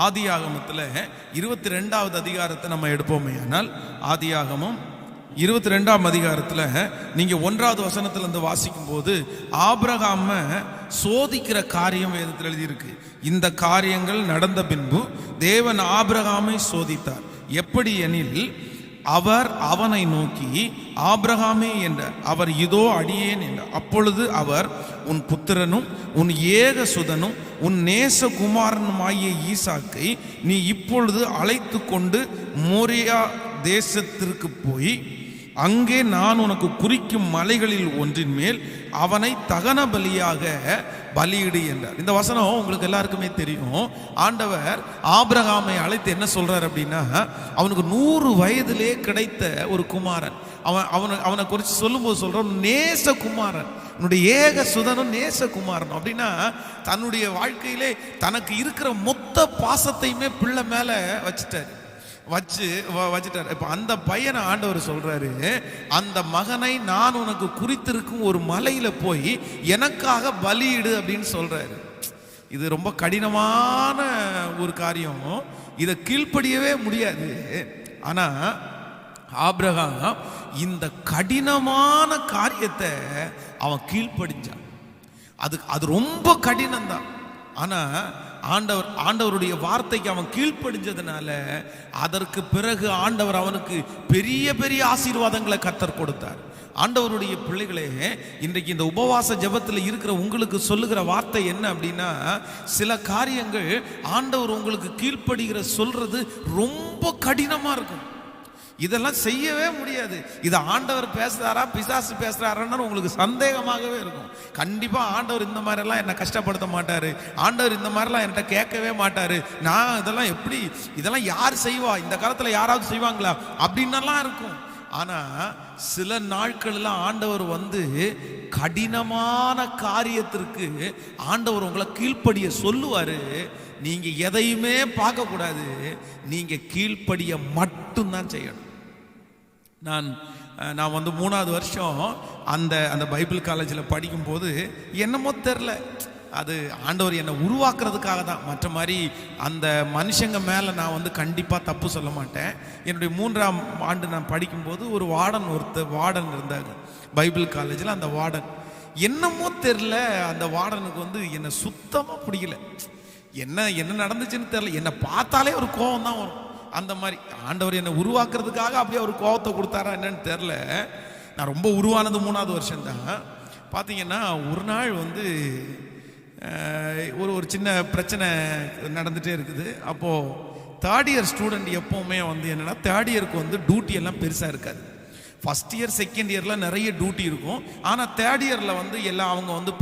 ஆதியாகமத்தில் 22வது அதிகாரத்தை நம்ம எடுப்போமே. ஆனால் ஆதியாகமம் 22ஆம் அதிகாரத்தில் நீங்கள் 1வது வசனத்திலிருந்து வாசிக்கும் போது ஆபிரகாம சோதிக்கிற காரியம் வேதத்தில் எழுதியிருக்கு. இந்த காரியங்கள் நடந்த பின்பு தேவன் ஆபிரகாமை சோதித்தார். எப்படி எனில், அவர் அவனை நோக்கி ஆபிரகாமே என்றார். அவர் இதோ அடியேன் என்றார். அப்பொழுது அவர், உன் புத்திரனும் உன் ஏக சுதனும் உன் நேசகுமாரனுமாகிய ஈசாக்கை நீ இப்பொழுது அழைத்து கொண்டு மோரியா தேசத்திற்கு போய் அங்கே நான் உனக்கு குறிக்கும் மலைகளில் ஒன்றின் மேல் அவனை தகன பலியாக பலியிடு என்றார். இந்த வசனம் உங்களுக்கு எல்லாருக்குமே தெரியும். ஆண்டவர் ஆபிரகாமை அழைத்து என்ன சொல்றார் அப்படின்னா, அவனுக்கு 100 வயதிலே கிடைத்த ஒரு குமாரன். அவனை குறித்து சொல்லும்போது சொல்றான், நேசகுமாரன், உன்னுடைய ஏக சுதனும் நேசகுமாரன். அப்படின்னா தன்னுடைய வாழ்க்கையிலே தனக்கு இருக்கிற மொத்த பாசத்தையுமே பிள்ளை மேல வச்சுட்டார். இப்ப அந்த பையனை ஆண்டவர் சொல்றாரு, அந்த மகனை நான் உனக்கு குறித்திருக்கும் ஒரு மலையில போய் எனக்காக பலியிடு அப்படின்னு சொல்றாரு. இது ரொம்ப கடினமான ஒரு காரியம், இதை கீழ்ப்படியவே முடியாது. ஆனா ஆபிரகாம் இந்த கடினமான காரியத்தை அவன் கீழ்ப்படிஞ்சான். அது ரொம்ப கடினம்தான். ஆனா ஆண்டவருடைய வார்த்தைக்கு அவன் கீழ்ப்படிஞ்சதுனால அதற்கு பிறகு ஆண்டவர் அவனுக்கு பெரிய பெரிய ஆசீர்வாதங்களை கர்த்தர் கொடுத்தார். ஆண்டவருடைய பிள்ளைகளே, இன்றைக்கு இந்த உபவாச ஜெபத்தில் இருக்கிற உங்களுக்கு சொல்லுகிற வார்த்தை என்ன அப்படின்னா, சில காரியங்கள் ஆண்டவர் உங்களுக்கு கீழ்ப்படுகிற சொல்றது ரொம்ப கடினமா இருக்கும். இதெல்லாம் செய்யவே முடியாது. இதை ஆண்டவர் பேசுறாரா பிசாசு பேசுறாரான்னு உங்களுக்கு சந்தேகமாகவே இருக்கும். கண்டிப்பா ஆண்டவர் இந்த மாதிரி எல்லாம் என்ன கஷ்டப்படுத்த மாட்டாரு, ஆண்டவர் இந்த மாதிரிலாம் என்கிட்ட கேட்கவே மாட்டாரு, நான் இதெல்லாம் எப்படி, இதெல்லாம் யார் செய்வா, இந்த காலத்துல யாராவது செய்வாங்களா அப்படின்னெல்லாம் இருக்கும். ஆனா சில நாட்கள்ல ஆண்டவர் கடினமான காரியத்திற்கு ஆண்டவர் உங்களை கீழ்ப்படிய சொல்லுவாரு. நீங்க எதையுமே பார்க்க கூடாது, நீங்க கீழ்ப்படிய மட்டும்தான் செய்யணும். நான் 3வது வருஷம் அந்த பைபிள் காலேஜில் படிக்கும்போது என்னமோ தெரில, அது ஆண்டவர் என்னை உருவாக்குறதுக்காக தான். மற்ற மாதிரி அந்த மனுஷங்க மேலே நான் கண்டிப்பாக தப்பு சொல்ல மாட்டேன். என்னுடைய 3ஆம் ஆண்டு நான் படிக்கும்போது ஒரு வார்டன் இருந்தாங்க பைபிள் காலேஜில். அந்த வார்டன் என்னமோ தெரில, அந்த வார்டனுக்கு என்னை சுத்தமாக பிடிக்கல. என்ன நடந்துச்சுன்னு தெரில, என்னை பார்த்தாலே ஒரு கோபம் தான் வரும். அந்த மாதிரி ஆண்டவர் என்னை உருவாக்குறதுக்காக அப்படியே ஒரு கோபத்தை கொடுத்தாரா என்னன்னு தெரில. நான் ரொம்ப உருவானது 3வது வருஷம் தான். பார்த்தீங்கன்னா ஒரு நாள் ஒரு சின்ன பிரச்சனை நடந்துகிட்டே இருக்குது. அப்போது 3rd இயர் ஸ்டூடெண்ட் எப்போவுமே என்னென்னா, 3rd இயருக்கு டியூட்டி எல்லாம் பெருசாக இருக்காது. ஃபஸ்ட் இயர் செகண்ட் இயரில் நிறைய டியூட்டி இருக்கும். ஆனால் 3rd இயரில் எல்லாம் அவங்க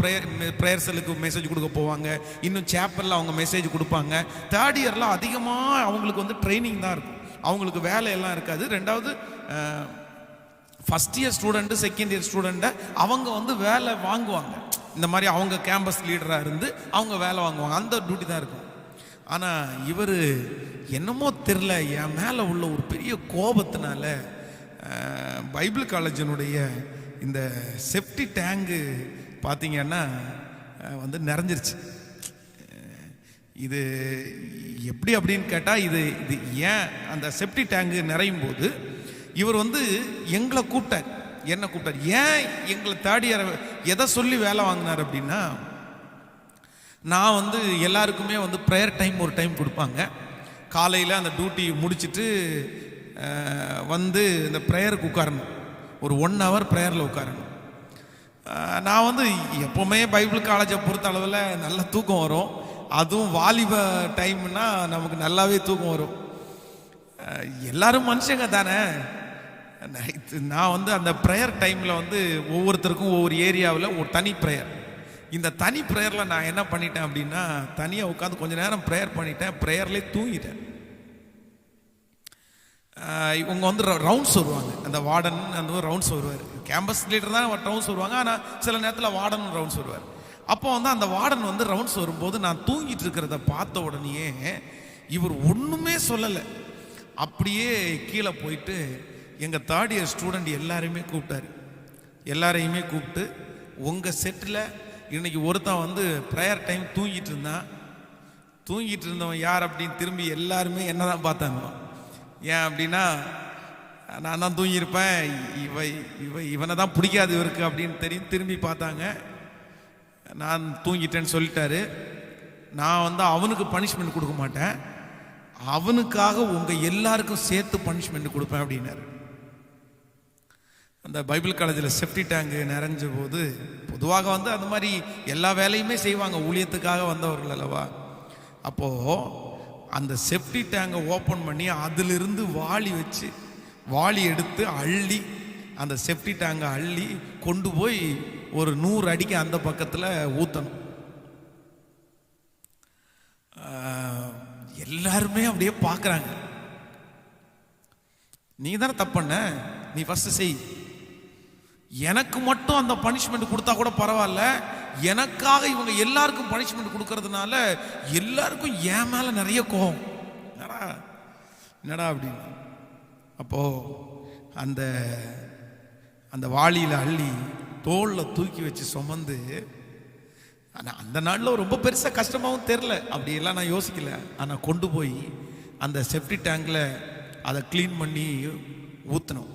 ப்ரேயர் செல்லுக்கு மெசேஜ் கொடுக்க போவாங்க, இன்னும் சேப்பலில் அவங்க மெசேஜ் கொடுப்பாங்க. 3rd இயரில் அதிகமாக அவங்களுக்கு ட்ரைனிங் தான் இருக்கும், அவங்களுக்கு வேலையெல்லாம் இருக்காது. 2வது first year student second year ஸ்டூடெண்ட்டை அவங்க வேலை வாங்குவாங்க. இந்த மாதிரி அவங்க கேம்பஸ் லீடராக இருந்து அவங்க வேலை வாங்குவாங்க, அந்த டியூட்டி தான் இருக்கும். ஆனால் இவர் என்னமோ தெரில, என் மேலே உள்ள ஒரு பெரிய கோபத்தினால பைபிள் காலேஜினுடைய இந்த செப்டி டேங்கு பார்த்தீங்கன்னா நிறைஞ்சிருச்சு. இது எப்படி அப்படின்னு கேட்டால், இது ஏன் அந்த செப்டி டேங்கு நிறையும் போது இவர் எங்களை கூப்பிட்டார், என்ன கூப்பிட்டார், ஏன் எங்களை 3rd இயர் எதை சொல்லி வேலை வாங்கினார் அப்படின்னா, நான் எல்லாருக்குமே ப்ரேயர் டைம் ஒரு டைம் கொடுப்பாங்க. காலையில் அந்த டியூட்டி முடிச்சுட்டு இந்த ப்ரேயருக்கு உட்காரணும், ஒரு 1 hour ப்ரேயரில் உட்காரணும். நான் எப்போவுமே பைபிள் காலேஜை பொறுத்த அளவில் நல்ல தூக்கம் வரும். அதுவும் வாலிப டைம்னா நமக்கு நல்லாவே தூக்கம் வரும். எல்லாரும் மனுஷங்க தானே. நான் அந்த ப்ரேயர் டைமில் ஒவ்வொருத்தருக்கும் ஒவ்வொரு ஏரியாவில் ஒரு தனி ப்ரேயர். இந்த தனி ப்ரேயரில் நான் என்ன பண்ணிட்டேன் அப்படின்னா, தனியாக உட்காந்து கொஞ்சம் நேரம் ப்ரேயர் பண்ணிட்டேன், ப்ரேயர்லேயே தூங்கிட்டேன். இவங்க ரவுண்ட்ஸ் வருவாங்க, அந்த வார்டன் ரவுண்ட்ஸ் வருவார். கேம்பஸ் லீடர் தான் ரவுண்ட்ஸ் வருவாங்க, ஆனால் சில நேரத்தில் வார்டன் ரவுண்ட்ஸ் வருவார். அப்போ அந்த வார்டன் ரவுண்ட்ஸ் வரும்போது நான் தூங்கிட்டு இருக்கிறத பார்த்த உடனேயே இவர் ஒன்றுமே சொல்லலை, அப்படியே கீழே போயிட்டு எங்கள் 3rd இயர் ஸ்டூடெண்ட் எல்லாரையுமே கூப்பிட்டாரு. எல்லாரையுமே கூப்பிட்டு, உங்கள் செட்டில் இன்னைக்கு ஒருத்தன் ப்ரேயர் டைம் தூங்கிட்டு இருந்தான், தூங்கிட்டு இருந்தவன் யார் அப்படின்னு திரும்பி எல்லாருமே என்ன தான் பார்த்தாங்க. ஏன் அப்படின்னா, நான் தான் தூங்கியிருப்பேன், இவனை தான் பிடிக்காது இவருக்கு அப்படின்னு தெரியும். திரும்பி பார்த்தாங்க, நான் தூங்கிட்டேன்னு சொல்லிட்டாரு. நான் அவனுக்கு பனிஷ்மெண்ட் கொடுக்க மாட்டேன், அவனுக்காக உங்கள் எல்லாருக்கும் சேர்த்து பனிஷ்மெண்ட் கொடுப்பேன் அப்படின்னாரு. அந்த பைபிள் காலேஜில் செப்டி டேங்கு நிறைஞ்ச போது பொதுவாக அந்த மாதிரி எல்லா வேலையுமே செய்வாங்க, ஊழியத்துக்காக வந்தவர்கள் அல்லவா. அப்போது அந்த செப்டி டேங்கை ஓப்பன் பண்ணி அதிலிருந்து வாளி எடுத்து அள்ளி அந்த செப்டி டேங்கை அள்ளி கொண்டு போய் ஒரு 100 அடிக்கு அந்த பக்கத்தில் ஊற்றணும். எல்லாருமே அப்படியே பார்க்குறாங்க. நீ தானே தப்பு பண்ண, நீ ஃபர்ஸ்ட் செய். எனக்கு மட்டும் அந்த பனிஷ்மெண்ட் கொடுத்தா கூட பரவாயில்ல, எனக்காக இவங்க எல்லாருக்கும் பனிஷ்மெண்ட் கொடுக்கறதுனால எல்லாருக்கும் என் மேல நிறைய கோபம். என்னடா அப்படின்னு அப்போ அந்த அந்த வாளியில அள்ளி தோல்ல தூக்கி வச்சு சுமந்து, ஆனால் அந்த நாளில் ரொம்ப பெருசாக கஷ்டமாகவும் தெரில, அப்படியெல்லாம் நான் யோசிக்கல. ஆனால் கொண்டு போய் அந்த செப்டி டேங்கில் அதை க்ளீன் பண்ணி ஊற்றணும்.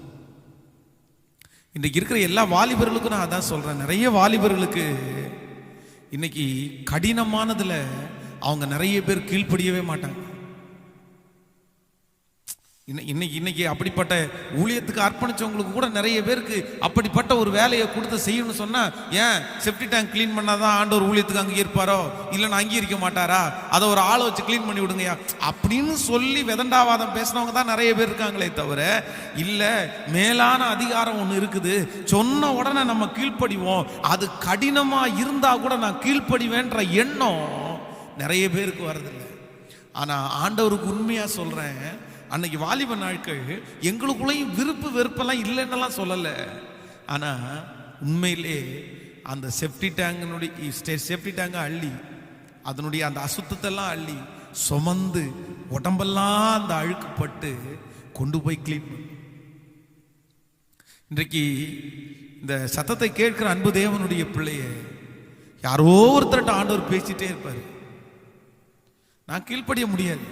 இன்றைக்கு இருக்கிற எல்லா வாலிபர்களுக்கும் நான் அதான் சொல்கிறேன். நிறைய வாலிபர்களுக்கு இன்னைக்கு கடினமானதில் அவங்க நிறைய பேர் கீழ்ப்படியவே மாட்டாங்க. இன்னைக்கு அப்படிப்பட்ட ஊழியத்துக்கு அர்ப்பணிச்சவங்களுக்கு கூட நிறைய பேருக்கு அப்படிப்பட்ட ஒரு வேலையை கொடுத்து செய்யணும்னு சொன்னா, ஏன் செப்டி டேங்க் கிளீன் பண்ணாதான் ஆண்டவர் ஊழியத்துக்கு அங்கே இருப்பாரோ, இல்லைன்னா அங்கீகரிக்க மாட்டாரா, அதை ஒரு ஆளை வச்சு கிளீன் பண்ணி விடுங்கயா அப்படின்னு சொல்லி விதண்டாவாதம் பேசினவங்க தான் நிறைய பேர் இருக்காங்களே தவிர, இல்லை மேலான அதிகாரம் ஒன்று இருக்குது, சொன்ன உடனே நம்ம கீழ்ப்படிவோம், அது கடினமா இருந்தா கூட நான் கீழ்ப்படிவேன்ற எண்ணம் நிறைய பேருக்கு வர்றதில்லை. ஆனா ஆண்டவருக்கு உண்மையா சொல்றேன், அன்னைக்கு வாலிப நாட்கள் எங்களுக்குள்ளேயும் விருப்பு வெறுப்பெல்லாம் இல்லைன்னெல்லாம் சொல்லலை. ஆனால் உண்மையிலே அந்த செப்டி டேங்கை அள்ளி அதனுடைய அந்த அசுத்தத்தெல்லாம் அள்ளி சுமந்து உடம்பெல்லாம் அந்த அழுக்குப்பட்டு கொண்டு போய் கிளீன் பண்ணு. இன்றைக்கு இந்த சத்தத்தை கேட்கிற அன்பு தேவனுடைய பிள்ளைய யாரோ ஒருத்தர்கிட்ட ஆண்டவர் பேசிட்டே இருப்பார். நான் கீழ்ப்படிய முடியாது,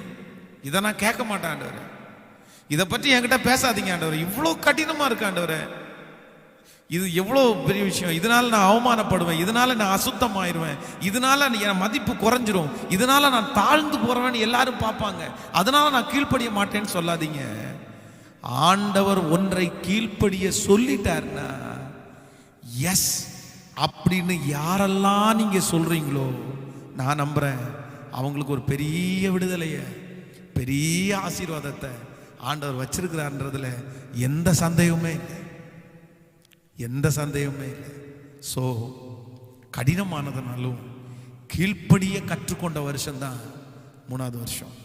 இதை நான் கேட்க மாட்டேன் ஆண்டவரே, இதை பற்றி என்கிட்ட பேசாதீங்க ஆண்டவரே, இவ்வளோ கடினமா இருக்கு ஆண்டவரே, இது எவ்வளோ பெரிய விஷயம், இதனால நான் அவமானப்படுவேன், இதனால நான் அசுத்தமாயிருவேன், இதனால என் மதிப்பு குறைஞ்சிரும், இதனால நான் தாழ்ந்து போறேன்னு எல்லாரும் பார்ப்பாங்க, அதனால நான் கீழ்ப்படிய மாட்டேன்னு சொல்லாதீங்க. ஆண்டவர் ஒன்றை கீழ்ப்படிய சொல்லிட்டார்னா எஸ் அப்படின்னு யாரெல்லாம் நீங்க சொல்றீங்களோ நான் நம்புறேன், அவங்களுக்கு ஒரு பெரிய விடுதலையை, பெரிய ஆசீர்வாதத்தை ஆண்டவர் வச்சிருக்கிறார்ன்றதுல எந்த சந்தேகமே இல்லை. ஸோ கடினமானதுனாலும் கீழ்ப்படிய கற்றுக்கொண்ட வருஷம்தான் 3வது வருஷம்.